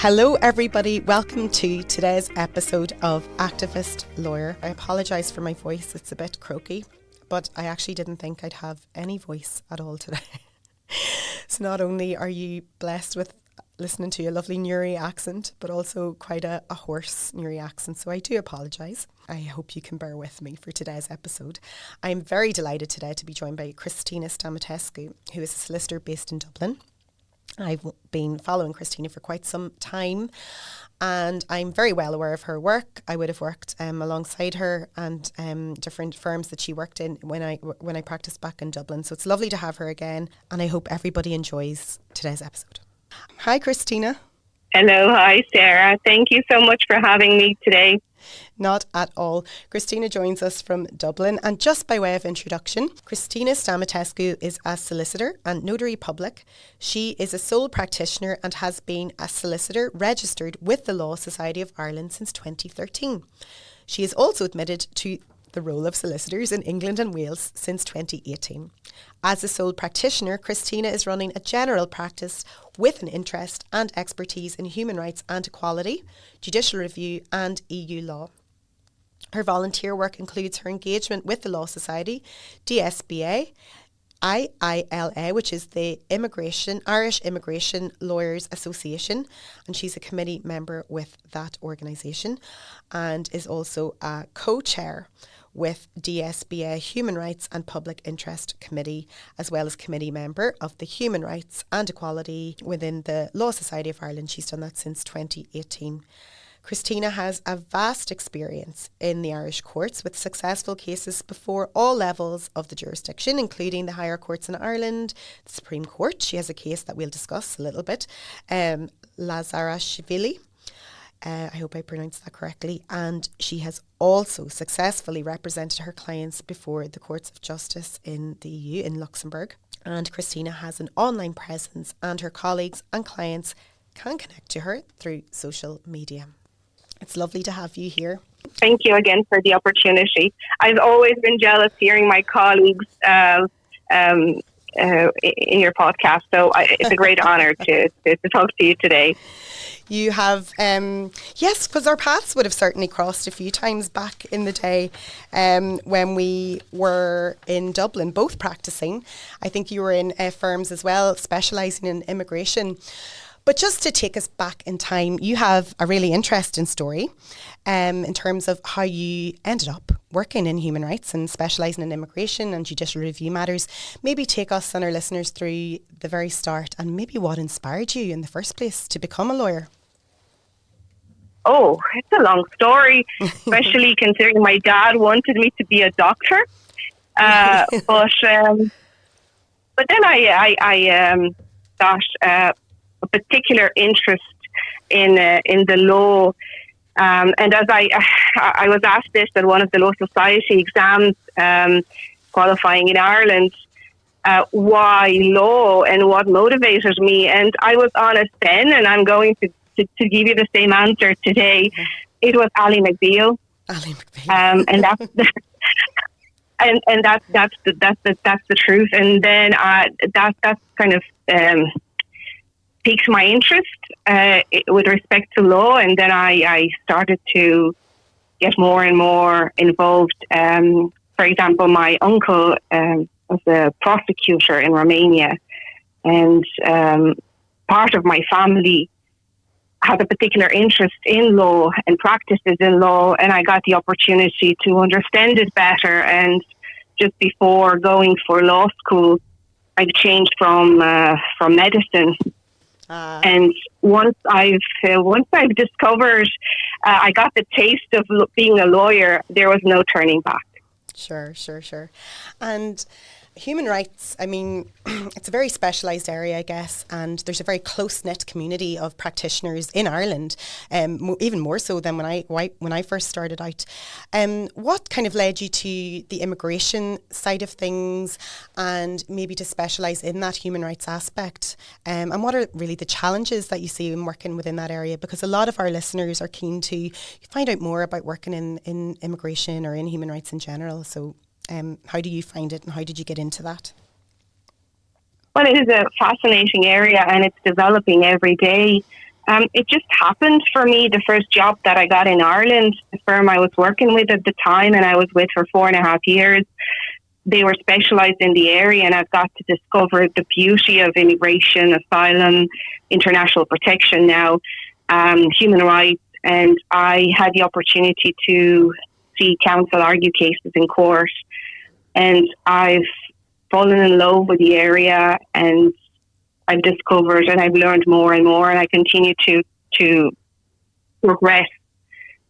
Hello everybody, welcome to today's episode of Activist Lawyer. I apologise for my voice, it's a bit croaky, but I actually didn't think I'd have any voice at all today. So not only are you blessed with listening to a lovely Newry accent, but also quite a hoarse Newry accent, so I do apologise. I hope you can bear with me for today's episode. I'm very delighted today to be joined by Cristina Stamatescu, who is a solicitor based in Dublin. I've been following Cristina for quite some time and I'm very well aware of her work. I would have worked alongside her and different firms that she worked in when I practiced back in Dublin. So it's lovely to have her again and I hope everybody enjoys today's episode. Hi, Cristina. Hello, hi Sarah. Thank you so much for having me today. Not at all. Cristina joins us from Dublin, and just by way of introduction, Cristina Stamatescu is a solicitor and notary public. She is a sole practitioner and has been a solicitor registered with the Law Society of Ireland since 2013. She is also admitted to the role of solicitors in England and Wales since 2018. As a sole practitioner, Cristina is running a general practice with an interest and expertise in human rights and equality, judicial review and EU law. Her volunteer work includes her engagement with the Law Society, DSBA, IILA, which is the Irish Immigration Lawyers Association, and she's a committee member with that organisation and is also a co-chair with DSBA Human Rights and Public Interest Committee, as well as committee member of the Human Rights and Equality within the Law Society of Ireland. She's done that since 2018. Cristina has a vast experience in the Irish courts with successful cases before all levels of the jurisdiction, including the higher courts in Ireland, the Supreme Court. She has a case that we'll discuss a little bit, Lazarashvili. I hope I pronounced that correctly. And she has also successfully represented her clients before the Courts of Justice in the EU in Luxembourg. And Cristina has an online presence and her colleagues and clients can connect to her through social media. It's lovely to have you here. Thank you again for the opportunity. I've always been jealous hearing my colleagues in your podcast, so it's a great honour to talk to you today. You have, yes, because our paths would have certainly crossed a few times back in the day when we were in Dublin, both practicing. I think you were in firms as well, specialising in immigration. But just to take us back in time, you have a really interesting story in terms of how you ended up working in human rights and specialising in immigration and judicial review matters. Maybe take us and our listeners through the very start and maybe what inspired you in the first place to become a lawyer. Oh, it's a long story, especially considering my dad wanted me to be a doctor. But then I got a particular interest in the law. And as I was asked this at one of the Law Society exams qualifying in Ireland, why law and what motivated me? And I was honest then, and I'm going to give you the same answer today. It was Ally McBeal. Ally McBeal. And that's the truth. And then that's kind of piqued my interest with respect to law, and then I started to get more and more involved. For example, my uncle was a prosecutor in Romania, and part of my family had a particular interest in law and practices in law, and I got the opportunity to understand it better. And just before going for law school, I changed from medicine. And once I've discovered, I got the taste of being a lawyer, there was no turning back. Sure. And human rights, I mean, it's a very specialised area, I guess, and there's a very close-knit community of practitioners in Ireland, even more so than when I first started out. What kind of led you to the immigration side of things and maybe to specialise in that human rights aspect? And what are really the challenges that you see in working within that area? Because a lot of our listeners are keen to find out more about working in immigration or in human rights in general. So how do you find it and how did you get into that? Well, it is a fascinating area and it's developing every day. It just happened for me. The first job that I got in Ireland, the firm I was working with at the time, and I was with for 4.5 years, they were specialised in the area, and I've got to discover the beauty of immigration, asylum, international protection now, human rights. And I had the opportunity to see counsel argue cases in court. And I've fallen in love with the area, and I've discovered and I've learned more and more, and I continue to progress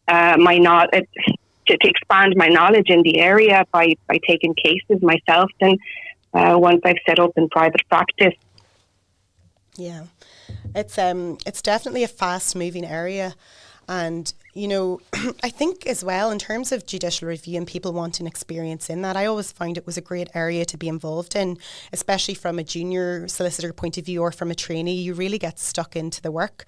my knowledge, to expand my knowledge in the area by taking cases myself. And once I've set up in private practice. Yeah, it's definitely a fast moving area. And, you know, I think as well, in terms of judicial review and people wanting experience in that, I always find it was a great area to be involved in, especially from a junior solicitor point of view or from a trainee. You really get stuck into the work.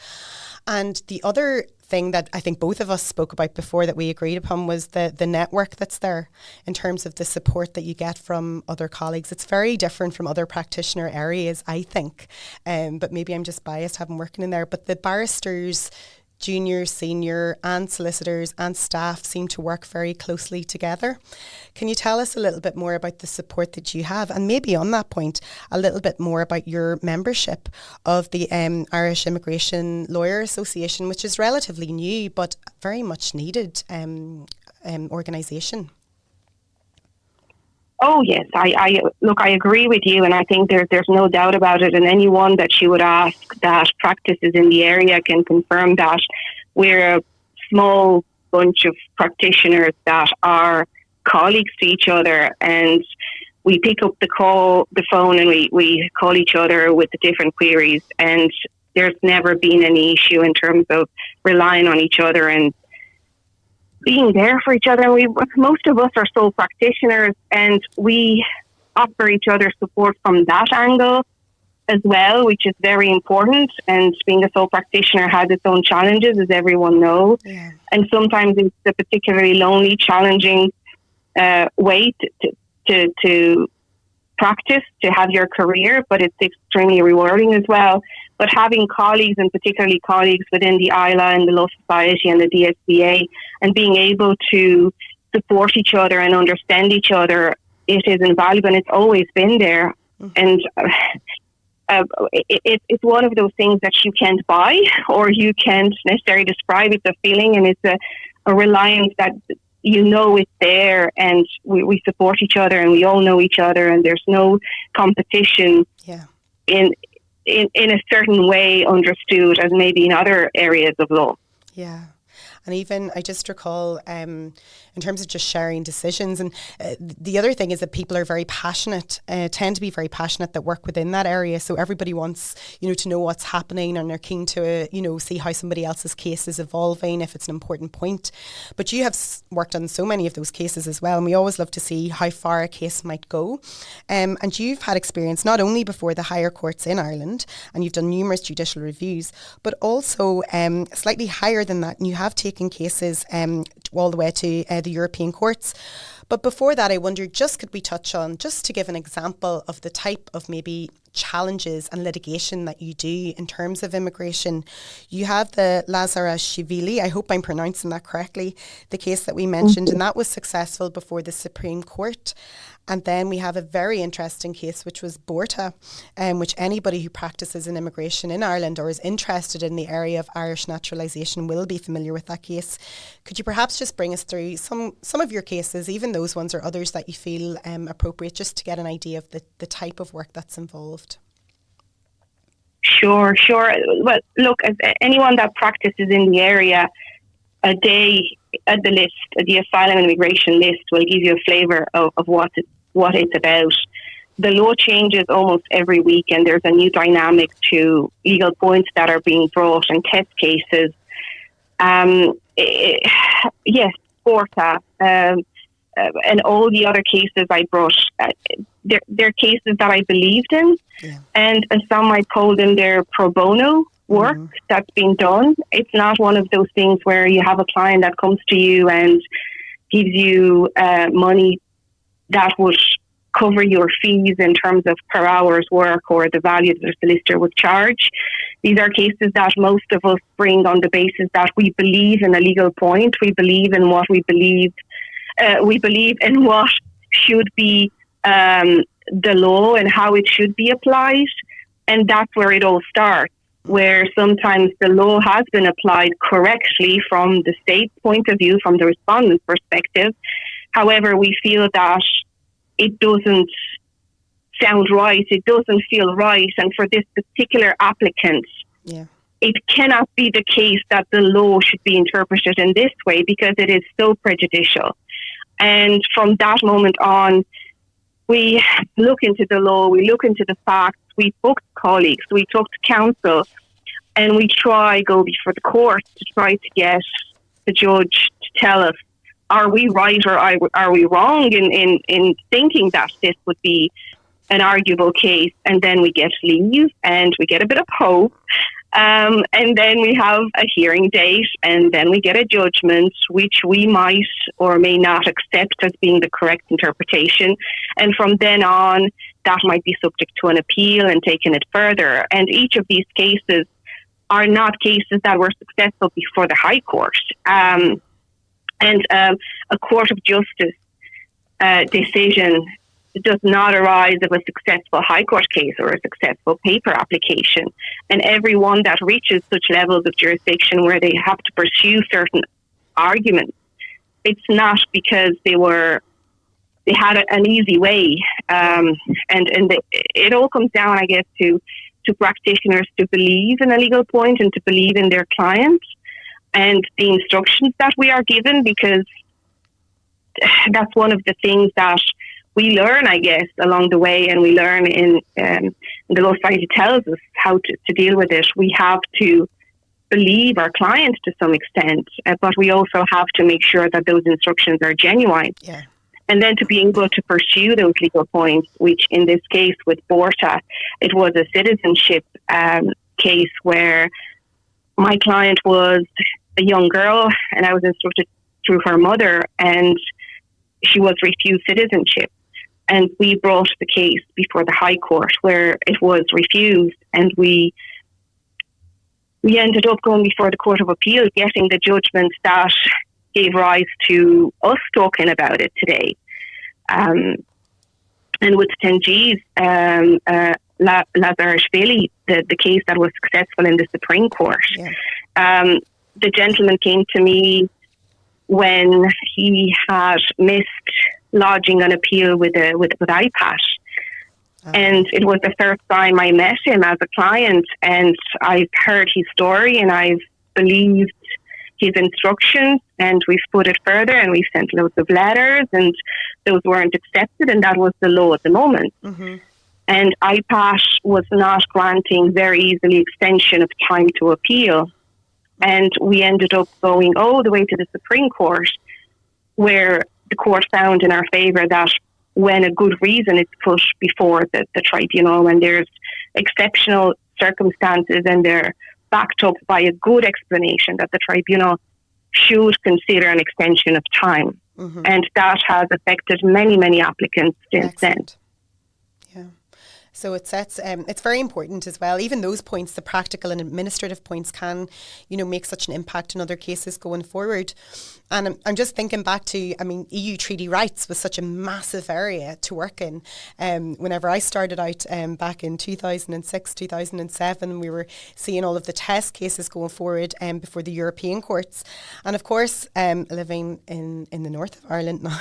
And the other thing that I think both of us spoke about before that we agreed upon was the network that's there in terms of the support that you get from other colleagues. It's very different from other practitioner areas, I think. But maybe I'm just biased having working in there. But the barristers, junior, senior and solicitors and staff seem to work very closely together. Can you tell us a little bit more about the support that you have, and maybe on that point a little bit more about your membership of the Irish Immigration Lawyer Association, which is relatively new but very much needed organisation? Oh yes, I agree with you, and I think there's no doubt about it. And anyone that you would ask that practices in the area can confirm that we're a small bunch of practitioners that are colleagues to each other, and we pick up the phone, and we call each other with the different queries. And there's never been any issue in terms of relying on each other and being there for each other. And most of us are sole practitioners, and we offer each other support from that angle as well, which is very important. And being a sole practitioner has its own challenges, as everyone knows. Yeah. And sometimes it's a particularly lonely, challenging way to practice, to have your career, but it's extremely rewarding as well. But having colleagues, and particularly colleagues within the ILA and the Law Society and the DSBA, and being able to support each other and understand each other, it is invaluable, and it's always been there. And it's one of those things that you can't buy or you can't necessarily describe. It's a feeling, and it's a reliance that you know it's there, and we support each other, and we all know each other, and there's no competition in a certain way understood as maybe in other areas of law. Yeah. And even I just recall in terms of just sharing decisions, and the other thing is that people are very passionate, tend to be very passionate that work within that area. So everybody wants, to know what's happening, and they're keen to, see how somebody else's case is evolving if it's an important point. But you have worked on so many of those cases as well, and we always love to see how far a case might go. And you've had experience not only before the higher courts in Ireland, and you've done numerous judicial reviews, but also slightly higher than that, and you have taken cases all the way to the European courts. But before that, I wondered, could we touch on, just to give an example of the type of maybe challenges and litigation that you do in terms of immigration. You have the Lazarashvili, I hope I'm pronouncing that correctly, the case that we mentioned, and that was successful before the Supreme Court. And then we have a very interesting case, which was Borta, which anybody who practices in immigration in Ireland or is interested in the area of Irish naturalisation will be familiar with that case. Could you perhaps just bring us through some of your cases, even those ones or others that you feel appropriate, just to get an idea of the type of work that's involved? Sure. Well, look, as anyone that practices in the area, a day at the list, the asylum and immigration list, will give you a flavour of what it's about. The law changes almost every week, and there's a new dynamic to legal points that are being brought and test cases. Yes, Porta, and all the other cases I brought, they're cases that I believed in, and some might call them their pro bono work that's been done. It's not one of those things where you have a client that comes to you and gives you money that would cover your fees in terms of per hour's work or the value that the solicitor would charge. These are cases that most of us bring on the basis that we believe in a legal point. We believe in what we believe. We believe in what should be the law and how it should be applied. And that's where it all starts, where sometimes the law has been applied correctly from the state's point of view, from the respondent's perspective. However, we feel that it doesn't sound right, it doesn't feel right, and for this particular applicant, it cannot be the case that the law should be interpreted in this way because it is so prejudicial. And from that moment on, we look into the law, we look into the facts, we booked colleagues, we talked to counsel, and we go before the court to try to get the judge to tell us, are we right or are we wrong in thinking that this would be an arguable case? And then we get leave and we get a bit of hope. And then we have a hearing date, and then we get a judgment which we might or may not accept as being the correct interpretation. And from then on, that might be subject to an appeal and taking it further. And each of these cases are not cases that were successful before the High Court. And a court of justice decision does not arise of a successful High Court case or a successful paper application. And everyone that reaches such levels of jurisdiction where they have to pursue certain arguments, it's not because they had an easy way. It all comes down, I guess, to practitioners to believe in a legal point and to believe in their client and the instructions that we are given, because that's one of the things that we learn, I guess, along the way, and we learn in the Law Society tells us how to deal with it. We have to believe our client to some extent, but we also have to make sure that those instructions are genuine. Yeah. And then to be able to pursue those legal points, which in this case with Borta, it was a citizenship case where my client was a young girl and I was instructed through her mother, and she was refused citizenship. And we brought the case before the High Court where it was refused, and we ended up going before the Court of Appeal, getting the judgment that gave rise to us talking about it today. And with Tengiz Lazarashvili, the case that was successful in the Supreme Court, the gentleman came to me when he had missed lodging an appeal with IPAT. And it was the first time I met him as a client, and I've heard his story and I've believed his instructions, and we've put it further and we've sent loads of letters, and those weren't accepted, and that was the law at the moment. Mm-hmm. And IPAT was not granting very easily extension of time to appeal. And we ended up going all the way to the Supreme Court, where the court found in our favour that when a good reason is put before the tribunal, when there's exceptional circumstances and they're backed up by a good explanation, that the tribunal should consider an extension of time. Mm-hmm. And that has affected many, many applicants since then. Yeah. So it sets, it's very important as well. Even those points, the practical and administrative points, can, make such an impact in other cases going forward. And I'm just thinking back to, EU treaty rights was such a massive area to work in. Whenever I started out back in 2006, 2007, we were seeing all of the test cases going forward before the European courts. And of course, living in the north of Ireland now,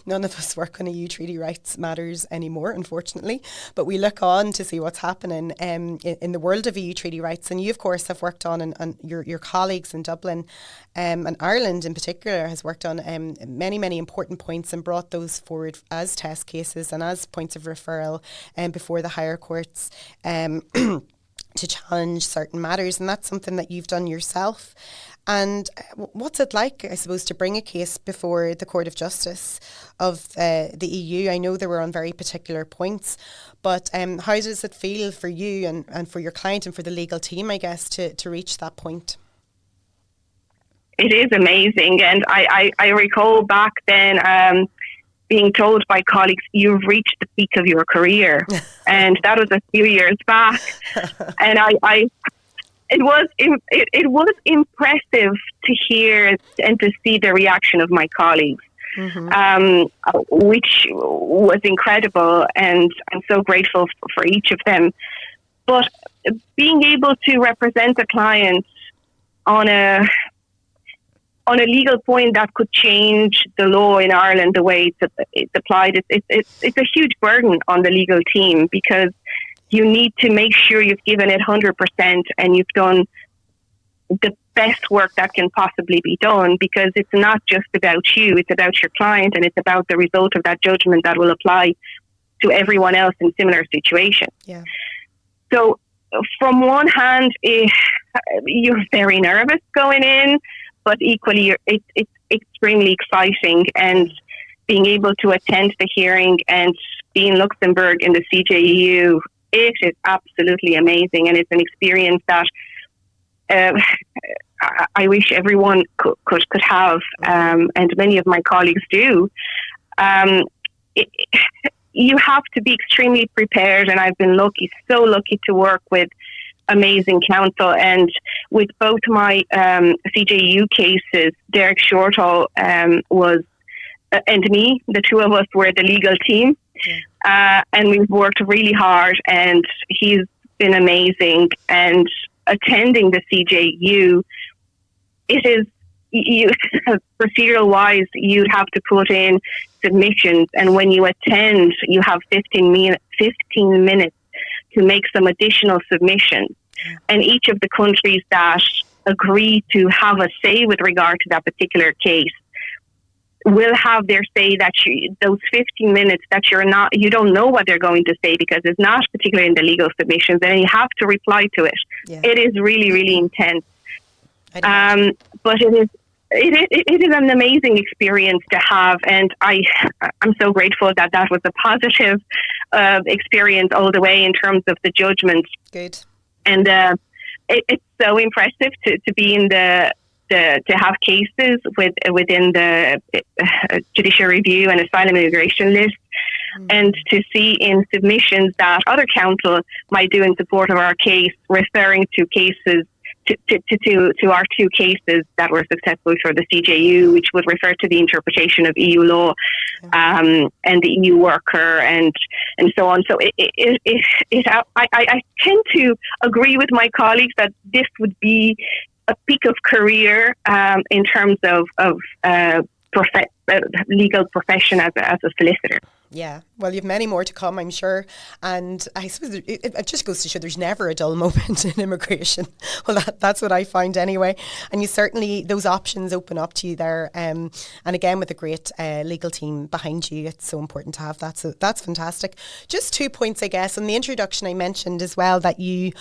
none of us work on EU treaty rights matters anymore, unfortunately. But we look on to see what's happening in the world of EU treaty rights. And you, of course, have worked on, and your colleagues in Dublin and Ireland in particular has worked on many, many important points and brought those forward as test cases and as points of referral before the higher courts to challenge certain matters. And that's something that you've done yourself. And what's it like, I suppose, to bring a case before the Court of Justice of the EU? I know they were on very particular points, but how does it feel for you and for your client and for the legal team, I guess, to reach that point? It is amazing. And I recall back then being told by colleagues, you've reached the peak of your career. And that was a few years back. And it was impressive to hear and to see the reaction of my colleagues, which was incredible, and I'm so grateful for each of them. But being able to represent a client on a legal point that could change the law in Ireland the way it's applied, it's a huge burden on the legal team, because you need to make sure you've given it 100% and you've done the best work that can possibly be done, because it's not just about you, it's about your client, and it's about the result of that judgment that will apply to everyone else in similar situations. Yeah. So from one hand, you're very nervous going in, but equally it's extremely exciting, and being able to attend the hearing and be in Luxembourg in the CJEU, it is absolutely amazing, and it's an experience that I wish everyone could have, and many of my colleagues do. You have to be extremely prepared, and I've been so lucky to work with amazing counsel. And with both my CJU cases, Derek Shortall was, and me, the two of us were the legal team. And we've worked really hard, and he's been amazing. And attending the CJU, it is, procedural wise, you'd have to put in submissions, and when you attend, you have 15 minutes to make some additional submissions. And each of the countries that agree to have a say with regard to that particular case will have their say, that those 15 minutes that you don't know what they're going to say, because it's not particularly in the legal submissions, and you have to reply to it. Yeah. It is really, really intense. But it is an amazing experience to have, and I'm so grateful that was a positive experience all the way in terms of the judgment. Good. And it's so impressive to be in to have cases within the judicial review and asylum immigration list, and to see in submissions that other counsel might do in support of our case, referring to cases to our two cases that were successful for the CJU, which would refer to the interpretation of EU law and the EU worker and so on. So I tend to agree with my colleagues that this would be a peak of career in terms of legal profession as a solicitor. Yeah, well, you've many more to come, I'm sure. And I suppose it just goes to show there's never a dull moment in immigration. Well, that's what I find anyway. And you certainly, those options open up to you there. And again, with a great legal team behind you, it's so important to have that. So that's fantastic. Just 2 points, I guess. In the introduction, I mentioned as well that you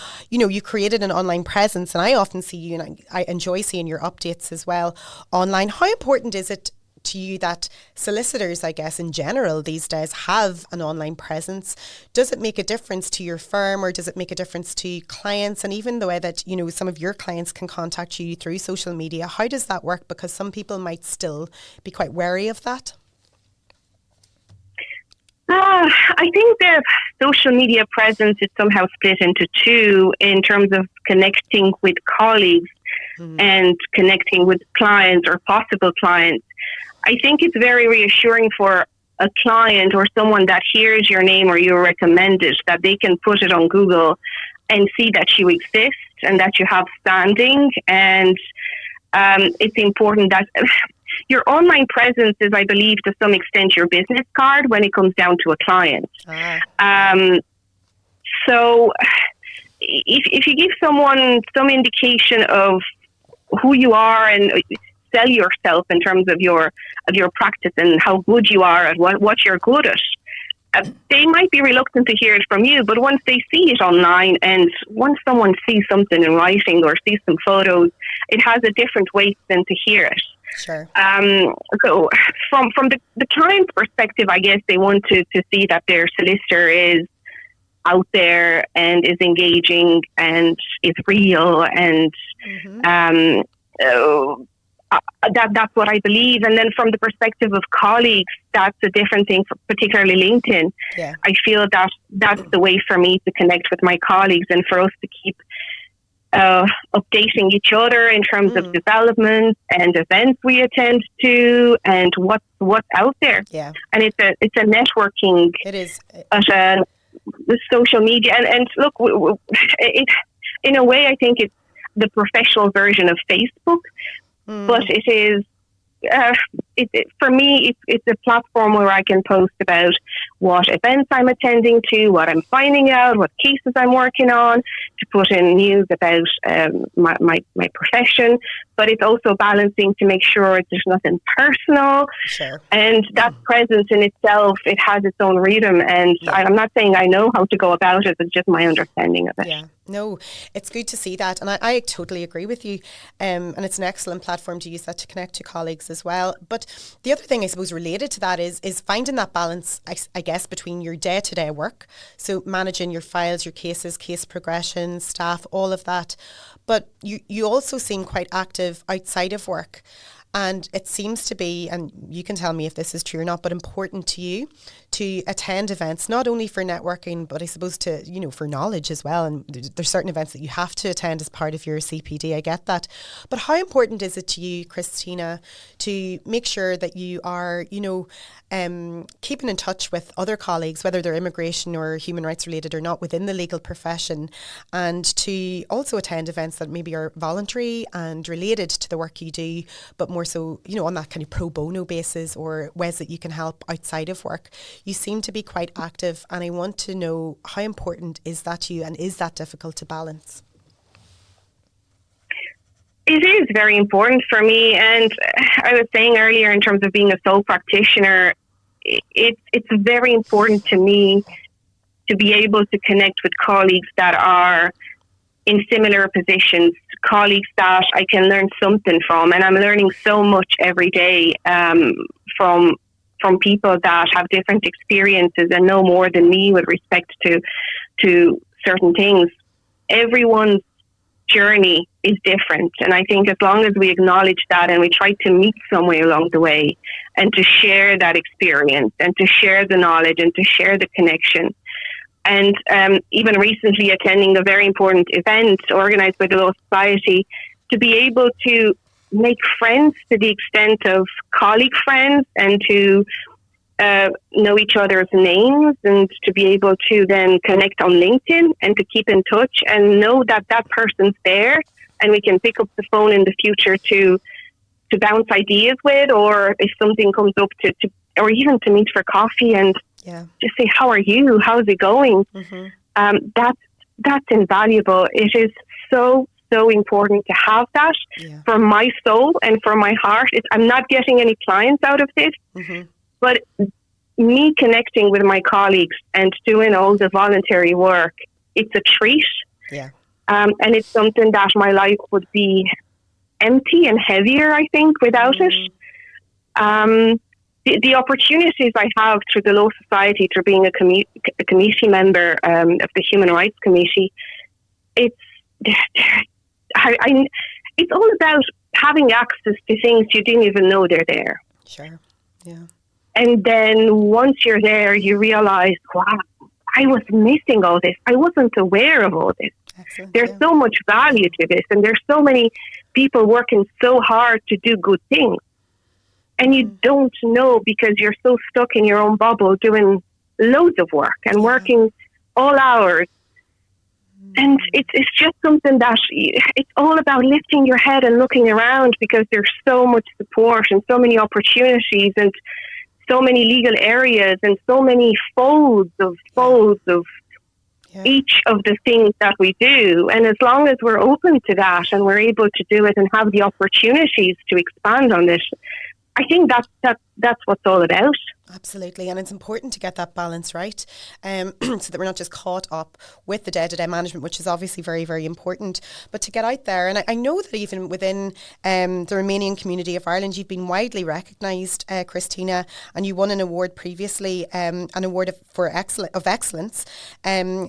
created an online presence. And I often see you, and I enjoy seeing your updates as well online. How important is it to you that solicitors, I guess, in general these days have an online presence? Does it make a difference to your firm, or does it make a difference to clients? And even the way that, some of your clients can contact you through social media, how does that work? Because some people might still be quite wary of that. I think the social media presence is somehow split into two in terms of connecting with colleagues and connecting with clients or possible clients. I think it's very reassuring for a client or someone that hears your name or you're recommended, that they can put it on Google and see that you exist and that you have standing. And it's important that your online presence is, I believe, to some extent your business card when it comes down to a client. So if you give someone some indication of who you are and sell yourself in terms of your practice and how good you are at what you're good at, they might be reluctant to hear it from you. But once they see it online, and once someone sees something in writing or sees some photos, it has a different weight than to hear it. Sure. So from the client's perspective, I guess they want to see that their solicitor is out there and is engaging and is real, and that's what I believe. And then from the perspective of colleagues, that's a different thing, particularly LinkedIn. Yeah. I feel that that's the way for me to connect with my colleagues and for us to keep updating each other in terms of development and events we attend to and what's out there. Yeah. And it's a networking. It is. At the social media. And look, it, in a way, I think it's the professional version of Facebook, but it is, for me, it's a platform where I can post about what events I'm attending to, what I'm finding out, what cases I'm working on, to put in news about my profession. But it's also balancing to make sure there's nothing personal. Sure. And that presence in itself, it has its own rhythm. And I'm not saying I know how to go about it, it's just my understanding of it. Yeah. No, it's good to see that. And I totally agree with you. And it's an excellent platform to use that to connect to colleagues as well. But the other thing I suppose related to that is finding that balance, I guess, between your day-to-day work. So managing your files, your cases, case progression, staff, all of that. But you also seem quite active outside of work. And it seems to be, and you can tell me if this is true or not, but important to you to attend events, not only for networking, but I suppose to, for knowledge as well. And there's certain events that you have to attend as part of your CPD. I get that. But how important is it to you, Cristina, to make sure that you are, keeping in touch with other colleagues, whether they're immigration or human rights related or not within the legal profession, and to also attend events that maybe are voluntary and related to the work you do, but more so, on that kind of pro bono basis or ways that you can help outside of work. You seem to be quite active, and I want to know, how important is that to you, and is that difficult to balance? It is very important for me, and I was saying earlier in terms of being a sole practitioner, it's very important to me to be able to connect with colleagues that are in similar positions, colleagues that I can learn something from, and I'm learning so much every day from people that have different experiences and know more than me with respect to certain things. Everyone's journey is different, and I think as long as we acknowledge that and we try to meet somewhere along the way and to share that experience and to share the knowledge and to share the connection. And even recently attending a very important event organised by the Law Society, to be able to make friends to the extent of colleague friends and to know each other's names, and to be able to then connect on LinkedIn and to keep in touch and know that that person's there and we can pick up the phone in the future to bounce ideas with, or if something comes up to or even to meet for coffee and just say, how are you? How's it going? That's invaluable. It is so important to have that for my soul and for my heart. I'm not getting any clients out of this, but me connecting with my colleagues and doing all the voluntary work, it's a treat. And it's something that my life would be empty and heavier, I think, without it. The opportunities I have through the Law Society, through being a committee member of the Human Rights Committee, it's all about having access to things you didn't even know they're there. Sure, yeah. And then once you're there, you realise, wow, I was missing all this. I wasn't aware of all this. Excellent, there's so much value to this, and there's so many people working so hard to do good things. And you don't know because you're so stuck in your own bubble doing loads of work and working all hours. And it's just something that it's all about lifting your head and looking around, because there's so much support and so many opportunities and so many legal areas and so many folds of each of the things that we do. And as long as we're open to that and we're able to do it and have the opportunities to expand on this, I think that's what's all about. Absolutely, and it's important to get that balance right, so that we're not just caught up with the day-to-day management, which is obviously very, very important, but to get out there. And I know that even within the Romanian community of Ireland, you've been widely recognised, Cristina, and you won an award previously, an award of excellence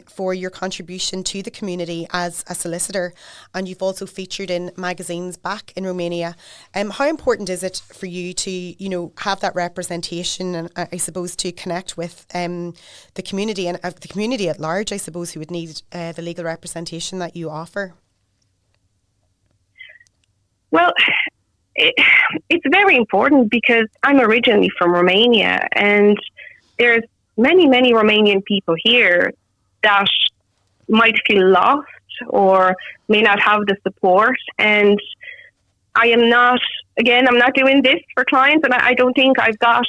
for your contribution to the community as a solicitor, and you've also featured in magazines back in Romania. How important is it for you to, have that representation, and I suppose to connect with the community and the community at large, I suppose, who would need the legal representation that you offer? Well, it's very important because I'm originally from Romania, and there's many, many Romanian people here that might feel lost or may not have the support. And I am not, again, I'm not doing this for clients, and I don't think I've got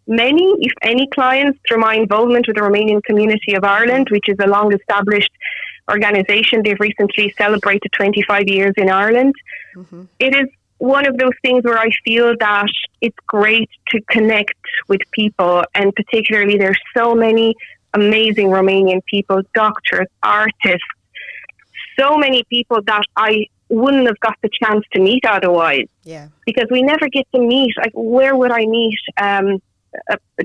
many, if any, clients through my involvement with the Romanian Community of Ireland, which is a long-established organisation. They've recently celebrated 25 years in Ireland. Mm-hmm. It is one of those things where I feel that it's great to connect with people, and particularly there's so many amazing Romanian people, doctors, artists, so many people that I wouldn't have got the chance to meet otherwise. Yeah. Because we never get to meet. Like, where would I meet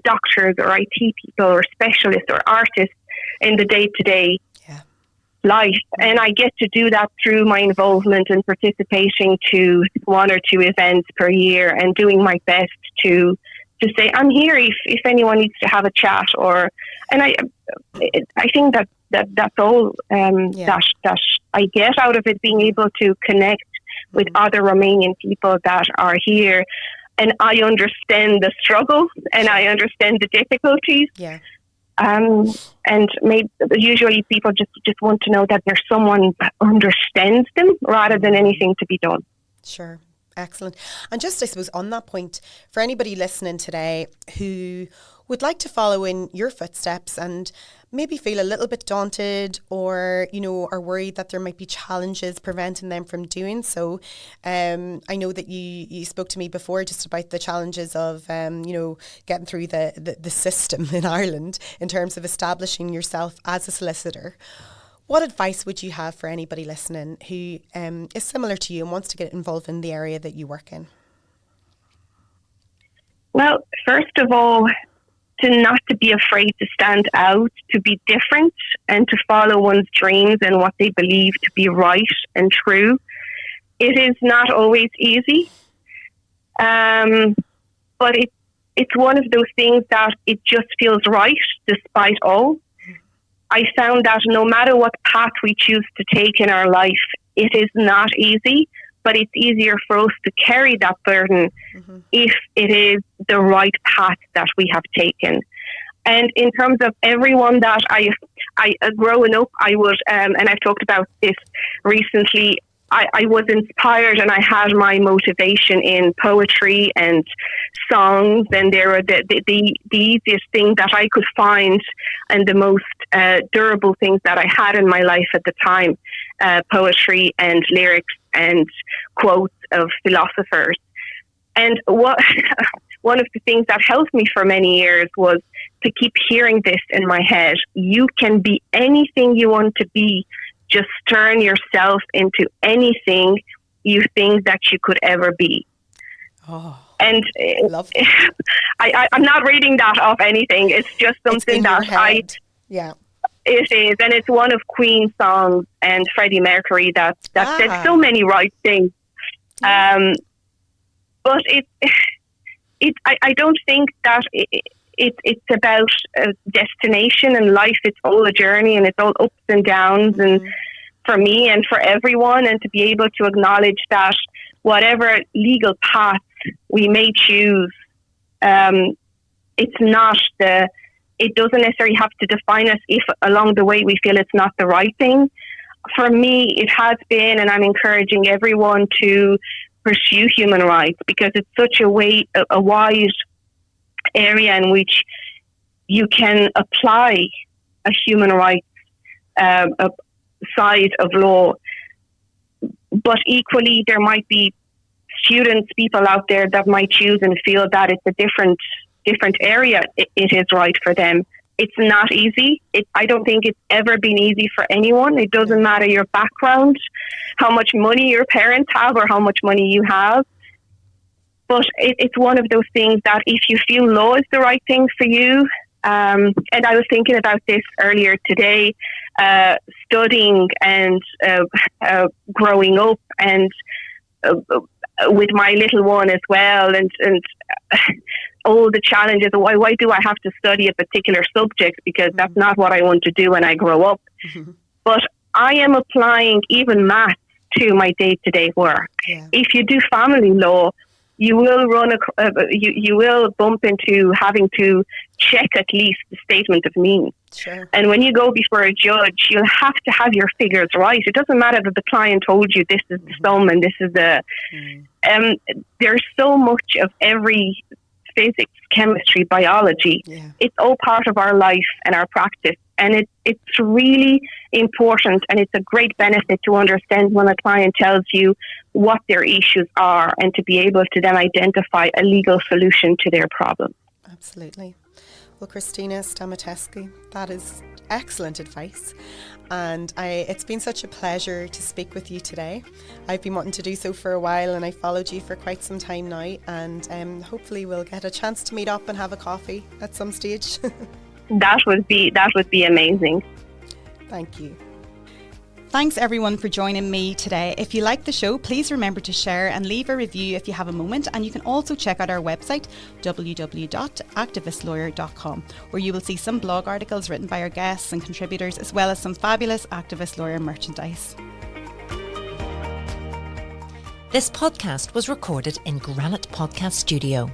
doctors or IT people or specialists or artists in the day-to-day life? And I get to do that through my involvement and participating to one or two events per year and doing my best to say I'm here if anyone needs to have a chat. And I think that's all that I get out of it, being able to connect with other Romanian people that are here, and I understand the struggle and I understand the difficulties. Yeah. And usually people just want to know that there's someone that understands them rather than anything to be done. Sure. Excellent. And just, I suppose, on that point, for anybody listening today who would like to follow in your footsteps and maybe feel a little bit daunted or, are worried that there might be challenges preventing them from doing so. I know that you spoke to me before just about the challenges of, getting through the system in Ireland in terms of establishing yourself as a solicitor. What advice would you have for anybody listening who is similar to you and wants to get involved in the area that you work in? Well, first of all, not to be afraid to stand out, to be different, and to follow one's dreams and what they believe to be right and true. It is not always easy, but it's one of those things that it just feels right despite all. I found that no matter what path we choose to take in our life, it is not easy, but it's easier for us to carry that burden if it is the right path that we have taken. And in terms of everyone that I growing up, I would, and I've talked about this recently, I was inspired and I had my motivation in poetry and songs, and they were the easiest thing that I could find and the most durable things that I had in my life at the time, poetry and lyrics and quotes of philosophers. And one of the things that helped me for many years was to keep hearing this in my head. You can be anything you want to be. Just turn yourself into anything you think that you could ever be. Oh, and I'm not reading that off anything. It's just something that it is, and it's one of Queen's songs and Freddie Mercury that said so many right things. Yeah. But I don't think that it's about a destination in life. It's all a journey, and it's all ups and downs. And for me and for everyone, and to be able to acknowledge that whatever legal path we may choose, it's not it doesn't necessarily have to define us if along the way we feel it's not the right thing. For me, it has been, and I'm encouraging everyone to pursue human rights, because it's such a wide area in which you can apply a human rights side of law. But equally, there might be students, people out there that might choose and feel that it's a different area. It is right for them. It's not easy. I don't think it's ever been easy for anyone. It doesn't matter your background, how much money your parents have or how much money you have. But it's one of those things that if you feel law is the right thing for you, and I was thinking about this earlier today, studying and growing up, and with my little one as well, and all the challenges. Why do I have to study a particular subject? Because that's not what I want to do when I grow up. But I am applying even maths to my day-to-day work. Yeah. If you do family law, you will you will bump into having to check at least the statement of means. Sure. And when you go before a judge, you'll have to have your figures right. It doesn't matter that the client told you this is the sum and this is the. There's so much of every physics, chemistry, biology. Yeah. It's all part of our life and our practice. And it's really important, and it's a great benefit to understand when a client tells you what their issues are and to be able to then identify a legal solution to their problem. Absolutely. Well, Cristina Stamatescu, that is excellent advice. And it's been such a pleasure to speak with you today. I've been wanting to do so for a while, and I followed you for quite some time now. And hopefully we'll get a chance to meet up and have a coffee at some stage. That would be amazing. Thank you. Thanks everyone for joining me today. If you like the show, please remember to share and leave a review if you have a moment. And you can also check out our website, www.activistlawyer.com, where you will see some blog articles written by our guests and contributors, as well as some fabulous Activist Lawyer merchandise. This podcast was recorded in Granite Podcast Studio.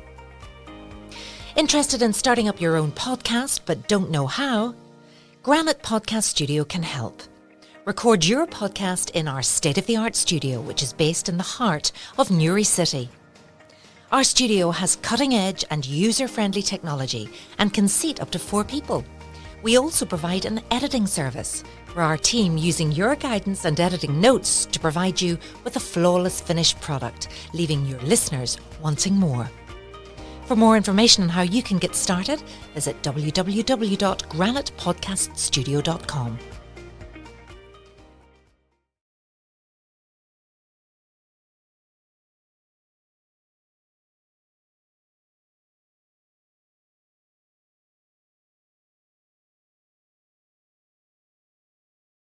Interested in starting up your own podcast but don't know how? Granite Podcast Studio can help. Record your podcast in our state-of-the-art studio, which is based in the heart of Newry City. Our studio has cutting-edge and user-friendly technology and can seat up to 4 people. We also provide an editing service for our team, using your guidance and editing notes to provide you with a flawless finished product, leaving your listeners wanting more. For more information on how you can get started, visit www.granitepodcaststudio.com.